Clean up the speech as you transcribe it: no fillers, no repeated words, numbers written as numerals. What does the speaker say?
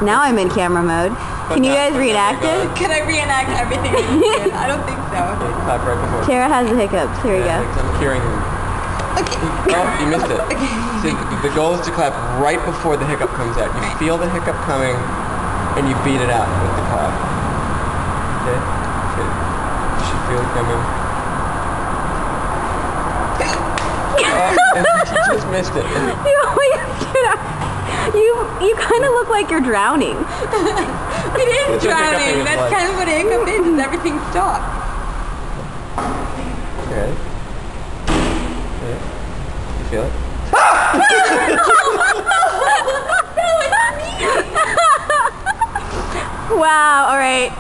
Now I'm in camera mode. Can you guys reenact it? Can I reenact everything you did? I don't think so. Clap right before. Tara has the hiccups. Here we go. I'm hearing him. Okay. Oh, you missed it. See, the goal is to clap right before the hiccup comes out. You feel the hiccup coming, and you beat it out with the clap. Okay? Okay. You should feel it coming. Oh, and you just missed it. You kind of look like you're drowning. It is drowning. That's kind of what a hiccup is everything stops. Okay. Yeah. You feel it? Wow, all right.